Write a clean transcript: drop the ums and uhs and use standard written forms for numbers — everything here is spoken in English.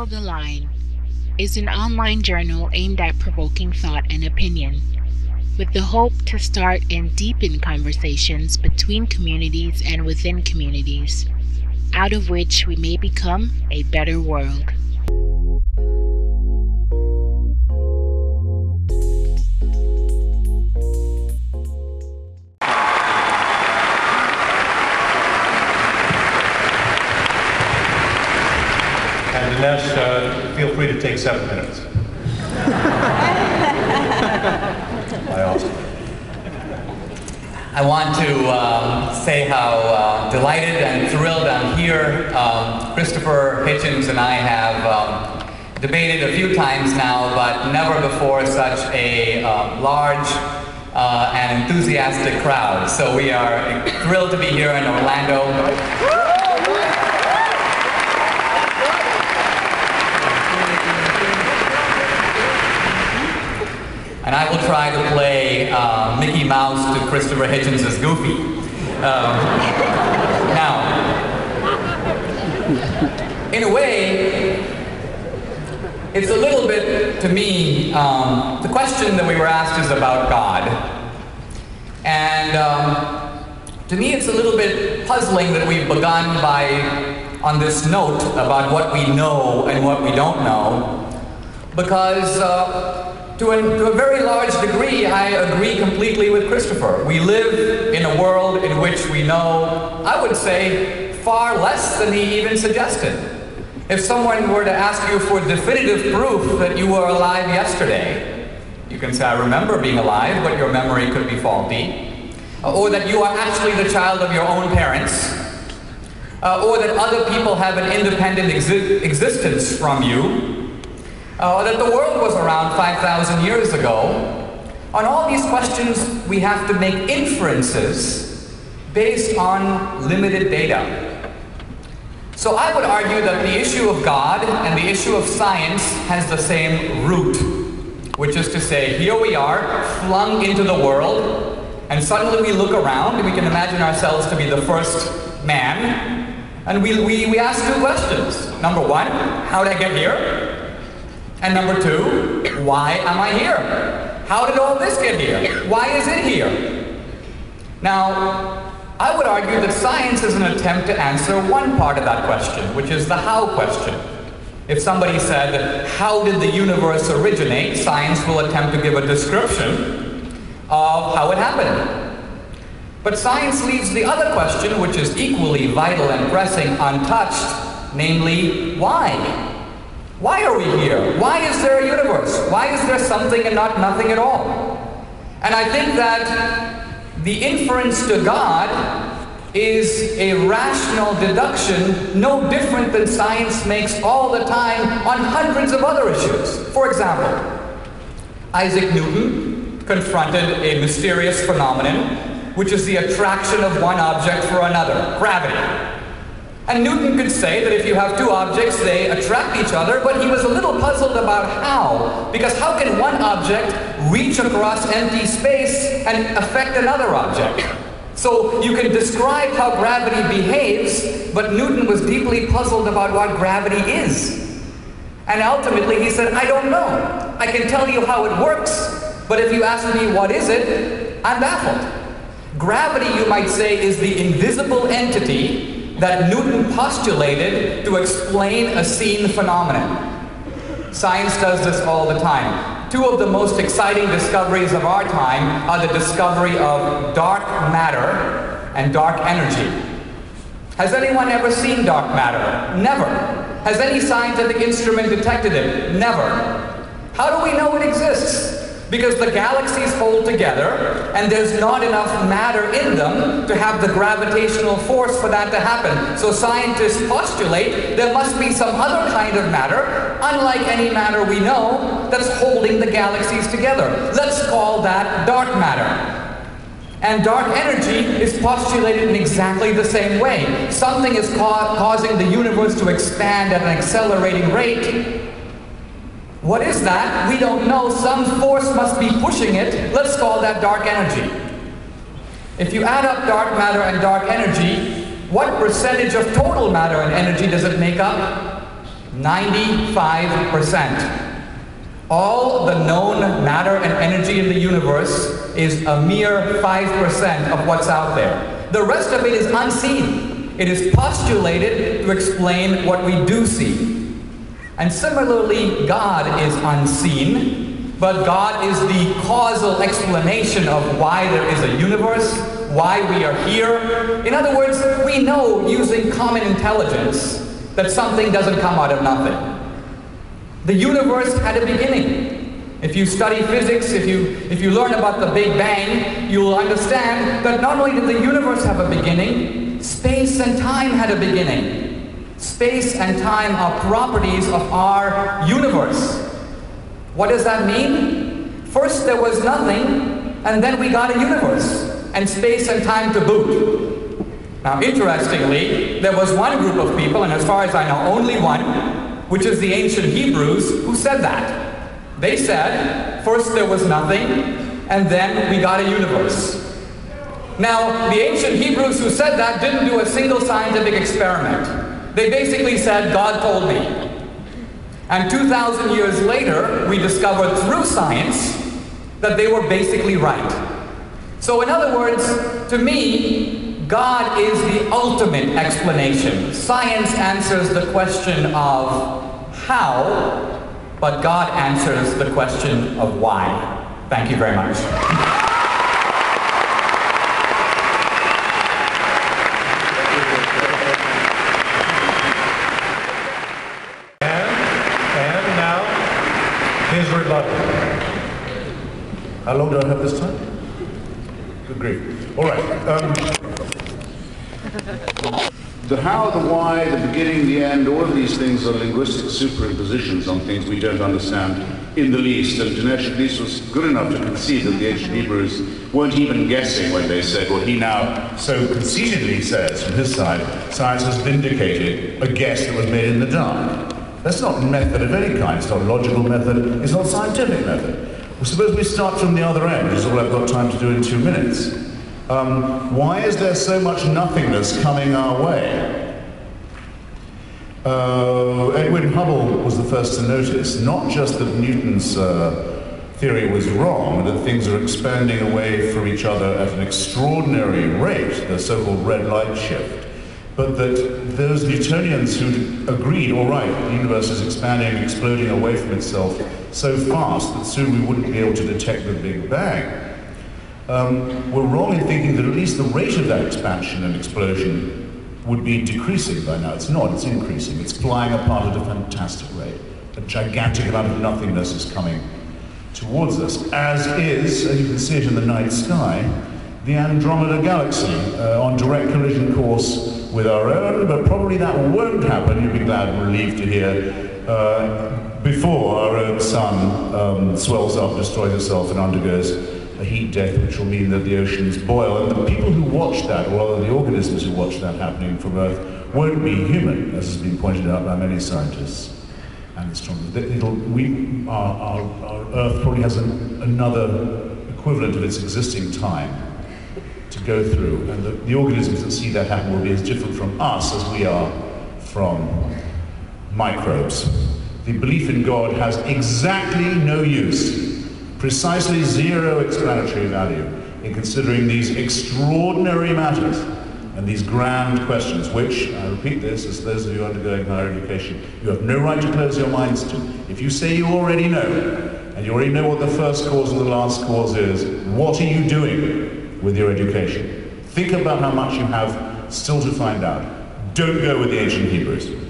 WorldAlign is an online journal aimed at provoking thought and opinion, with the hope to start and deepen conversations between communities and within communities, out of which we may become a better world. And Dinesh, feel free to take 7 minutes. I want to say how delighted and thrilled I'm here. Christopher Hitchens and I have debated a few times now, but never before such a large and enthusiastic crowd. So we are thrilled to be here in Orlando. And I will try to play Mickey Mouse to Christopher Hitchens as Goofy. Now, in a way, it's a little bit, to me, the question that we were asked is about God. And to me, it's a little bit puzzling that we've begun on this note about what we know and what we don't know, because to a very large degree, I agree completely with Christopher. We live in a world in which we know, I would say, far less than he even suggested. If someone were to ask you for definitive proof that you were alive yesterday, you can say, I remember being alive, but your memory could be faulty. Or that you are actually the child of your own parents. Or that other people have an independent existence from you. That the world was around 5,000 years ago. On all these questions, we have to make inferences based on limited data. So I would argue that the issue of God and the issue of science has the same root, which is to say, here we are, flung into the world, and suddenly we look around and we can imagine ourselves to be the first man, and we ask two questions. Number one, how did I get here? And number two, why am I here? How did all this get here? Why is it here? Now, I would argue that science is an attempt to answer one part of that question, which is the how question. If somebody said, how did the universe originate? Science will attempt to give a description of how it happened. But science leaves the other question, which is equally vital and pressing, untouched, namely, why? Why are we here? Why is there a universe? Why is there something and not nothing at all? And I think that the inference to God is a rational deduction, no different than science makes all the time on hundreds of other issues. For example, Isaac Newton confronted a mysterious phenomenon, which is the attraction of one object for another, gravity. And Newton could say that if you have two objects, they attract each other, but he was a little puzzled about how. Because how can one object reach across empty space and affect another object? So you can describe how gravity behaves, but Newton was deeply puzzled about what gravity is. And ultimately he said, I don't know. I can tell you how it works, but if you ask me what is it, I'm baffled. Gravity, you might say, is the invisible entity that Newton postulated to explain a seen phenomenon. Science does this all the time. Two of the most exciting discoveries of our time are the discovery of dark matter and dark energy. Has anyone ever seen dark matter? Never. Has any scientific instrument detected it? Never. How do we know it exists? Because the galaxies hold together, and there's not enough matter in them to have the gravitational force for that to happen. So scientists postulate there must be some other kind of matter, unlike any matter we know, that's holding the galaxies together. Let's call that dark matter. And dark energy is postulated in exactly the same way. Something is causing the universe to expand at an accelerating rate. What is that? We don't know. Some force must be pushing it. Let's call that dark energy. If you add up dark matter and dark energy, what percentage of total matter and energy does it make up? 95%. All the known matter and energy in the universe is a mere 5% of what's out there. The rest of it is unseen. It is postulated to explain what we do see. And similarly, God is unseen, but God is the causal explanation of why there is a universe, why we are here. In other words, we know using common intelligence that something doesn't come out of nothing. The universe had a beginning. If you study physics, if you learn about the Big Bang, you will understand that not only did the universe have a beginning, space and time had a beginning. Space and time are properties of our universe. What does that mean? First there was nothing, and then we got a universe, and space and time to boot. Now interestingly, there was one group of people, and as far as I know only one, which is the ancient Hebrews, who said that. They said, first there was nothing, and then we got a universe. Now, the ancient Hebrews who said that didn't do a single scientific experiment. They basically said, God told me. And 2,000 years later, we discovered through science that they were basically right. So in other words, to me, God is the ultimate explanation. Science answers the question of how, but God answers the question of why. Thank you very much. And now, his rebuttal. How long do I have this time? Good grief. All right. The how, the why, the beginning, the end, all of these things are linguistic superimpositions on things we don't understand in the least. And Dinesh at least was good enough to concede that the ancient Hebrews weren't even guessing when they said what he now So conceitedly says from his side, science has vindicated a guess that was made in the dark. That's not method of any kind. It's not logical method. It's not scientific method. Well, suppose we start from the other end, which is all I've got time to do in 2 minutes. Why is there so much nothingness coming our way? Edwin Hubble was the first to notice not just that Newton's theory was wrong, that things are expanding away from each other at an extraordinary rate, the so-called red light shift, but that those Newtonians who agreed, all right, the universe is expanding and exploding away from itself so fast that soon we wouldn't be able to detect the Big Bang, were wrong in thinking that at least the rate of that expansion and explosion would be decreasing by now. It's not, it's increasing. It's flying apart at a fantastic rate. A gigantic amount of nothingness is coming towards us, as is, and you can see it in the night sky, the Andromeda Galaxy, on direct collision course with our own, but probably that won't happen, you'll be glad and relieved to hear, before our own sun swells up, destroys itself, and undergoes a heat death, which will mean that the oceans boil. And the people who watch that, or rather the organisms who watch that happening from Earth, won't be human, as has been pointed out by many scientists and astronomers. Our Earth probably has another equivalent of its existing time to go through, and the organisms that see that happen will be as different from us as we are from microbes. The belief in God has exactly no use, precisely zero explanatory value in considering these extraordinary matters and these grand questions, which, I repeat this, as those of you undergoing higher education, you have no right to close your minds to. If you say you already know, and you already know what the first cause and the last cause is, what are you doing with your education? Think about how much you have still to find out. Don't go with the ancient Hebrews.